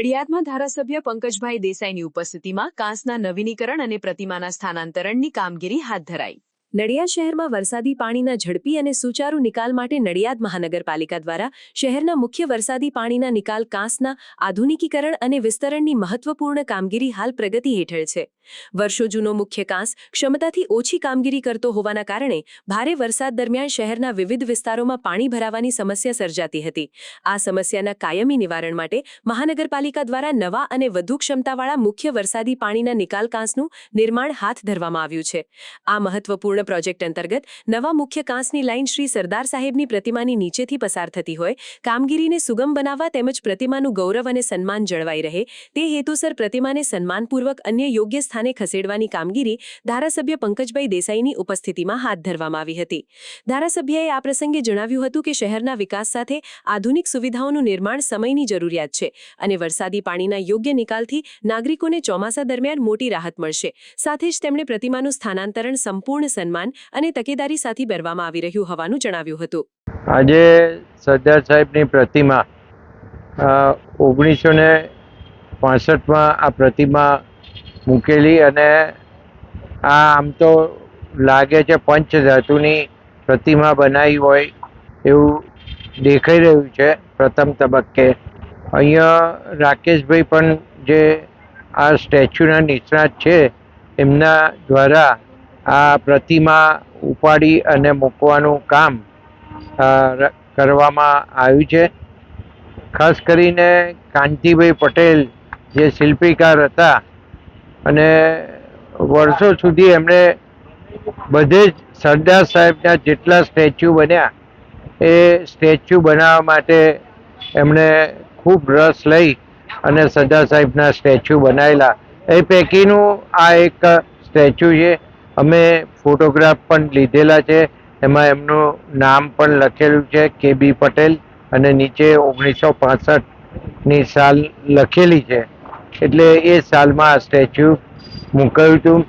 નડિયાદમાં ધારાસભ્ય પંકજભાઈ દેસાઈની ઉપસ્થિતિમાં કાંસના નવીનીકરણ અને પ્રતિમાના સ્થાનાંતરણની કામગીરી હાથ ધરાઈ। નડિયાદ શહેરમાં વરસાદી પાણીના ઝડપી અને સુચારુ નિકાલ માટે નડિયાદ મહાનગરપાલિકા દ્વારા શહેરના મુખ્ય વરસાદી પાણીના નિકાલ કાંસના આધુનિકીકરણ અને વિસ્તરણની મહત્વપૂર્ણ કામગીરી હાલ પ્રગતિ હેઠળ છે। વર્ષો જૂનો મુખ્ય કાંસ ક્ષમતાથી ઓછી કામગીરી કરતો હોવાના કારણે ભારે વરસાદ દરમિયાન શહેરના વિવિધ વિસ્તારોમાં પાણી ભરાવાની સમસ્યા સર્જાતી હતી। આ સમસ્યાના કાયમી નિવારણ માટે મહાનગરપાલિકા દ્વારા નવા અને વધુ ક્ષમતાવાળા મુખ્ય વરસાદી પાણીના નિકાલ કાંસનું નિર્માણ હાથ ધરવામાં આવ્યું છે। આ મહત્વપૂર્ણ પ્રોજેક્ટ અંતર્ગત નવા મુખ્ય કાંસની લાઇન શ્રી સરદાર સાહેબની પ્રતિમાની નીચેથી પસાર થતી હોય કામગીરીને સુગમ બનાવવા તેમજ પ્રતિમાનું ગૌરવ અને સન્માન જળવાઈ રહે તે હેતુસર પ્રતિમાને સન્માનપૂર્વક અન્ય યોગ્ય સ્થાને ખસેડવાની કામગીરી ધારાસભ્ય પંકજભાઈ દેસાઈની ઉપસ્થિતિમાં હાથ ધરવામાં આવી હતી। ધારાસભ્યએ આ પ્રસંગે જણાવ્યું હતું કે શહેરના વિકાસ સાથે આધુનિક સુવિધાઓનું નિર્માણ સમયની જરૂરિયાત છે અને વરસાદી પાણીના યોગ્ય નિકાલથી નાગરિકોને ચોમાસા દરમિયાન મોટી રાહત મળશે। સાથે જ તેમણે પ્રતિમાનું સ્થાનાંતરણ સંપૂર્ણ સન્માન અને તકેદારી સાથે કરવામાં આવી રહ્યું હોવાનું જણાવ્યું હતું। આજે સરદાર સાહેબની પ્રતિમા 1965માં આ પ્રતિમા મૂકેલી અને આ આમ તો લાગે છે પંચધાતુની પ્રતિમા બનાવી હોય એવું દેખાઈ રહ્યું છે। પ્રથમ તબક્કે અહીંયા રાકેશભાઈ પણ જે આ સ્ટેચ્યુના નિષ્ણાત છે એમના દ્વારા આ પ્રતિમા ઉપાડી અને મૂકવાનું કામ કરવામાં આવ્યું છે। ખાસ કરીને કાંતિભાઈ પટેલ જે શિલ્પીકાર હતા અને વર્ષો સુધી એમણે બધે જ સરદાર સાહેબના જેટલા સ્ટેચ્યુ બન્યા એ સ્ટેચ્યુ બનાવવા માટે એમણે ખૂબ રસ લઈ અને સરદાર સાહેબના સ્ટેચ્યુ બનાવેલા। એ પૈકીનું આ એક સ્ટેચ્યુ છે। અમે ફોટોગ્રાફ પણ લીધેલા છે, એમાં એમનું નામ પણ લખેલું છે KB પટેલ અને નીચે 1965ની સાલ લખેલી છે, એટલે એ સાલમાં આ સ્ટેચ્યુ મૂકાયું હતું।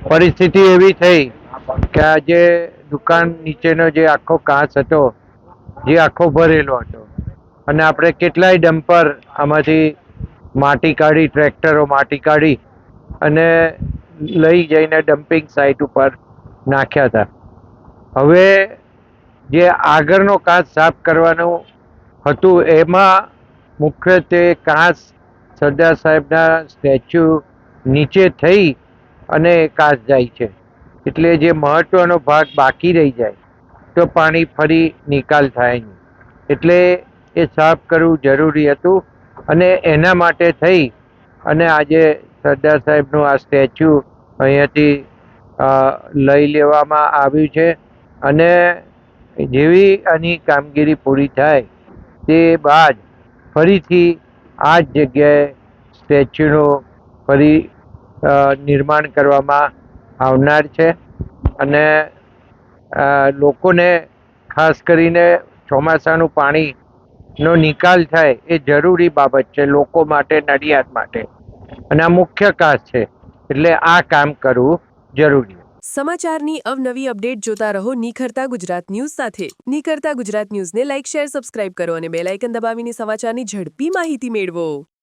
પરિસ્થિતિ એવી થઈ કે આ જે દુકાન નીચેનો જે આખો કાંસ હતો જે આખો ભરેલો હતો અને આપણે કેટલાય ડમ્પર આમાંથી માટી કાઢી ટ્રેક્ટરો માટી કાઢી અને લઈ જઈને ડમ્પિંગ સાઇટ ઉપર નાખ્યા હતા। હવે જે આગળનો કાંસ સાફ કરવાનું હતું એમાં મુખ્યત્વે કાંસ સરદાર સાહેબના સ્ટેચ્યુ નીચે થઈ અને કાંસ જાય છે, એટલે જે મહત્વનો ભાગ બાકી રહી જાય તો પાણી ફરી નિકાલ થાય નહીં, એટલે એ સાફ કરવું જરૂરી હતું અને એના માટે થઈ અને આજે સરદાર સાહેબનું આ સ્ટેચ્યુ અહીંયાથી લઈ લેવામાં આવ્યું છે અને જેવી આની કામગીરી પૂરી થાય તે બાદ ફરીથી આ જ જગ્યાએ સ્ટેચ્યુનું ફરી નિર્માણ કરવામાં આવનાર છે અને લોકોને ખાસ કરીને ચોમાસાનું પાણીનો નિકાલ થાય એ જરૂરી બાબત છે લોકો માટે, નડિયાદ માટે, અને આ મુખ્ય કાંસ છે એટલે આ કામ કરવું જરૂરી। સમાચારની અવનવી અપડેટ જોતા રહો નિખરતા ગુજરાત ન્યૂઝ સાથે। નિખરતા ગુજરાત ન્યૂઝને લાઇક, શેર, સબસ્ક્રાઇબ કરો અને બેલ આઇકન દબાવીને સમાચારની ઝડપી માહિતી મેળવો।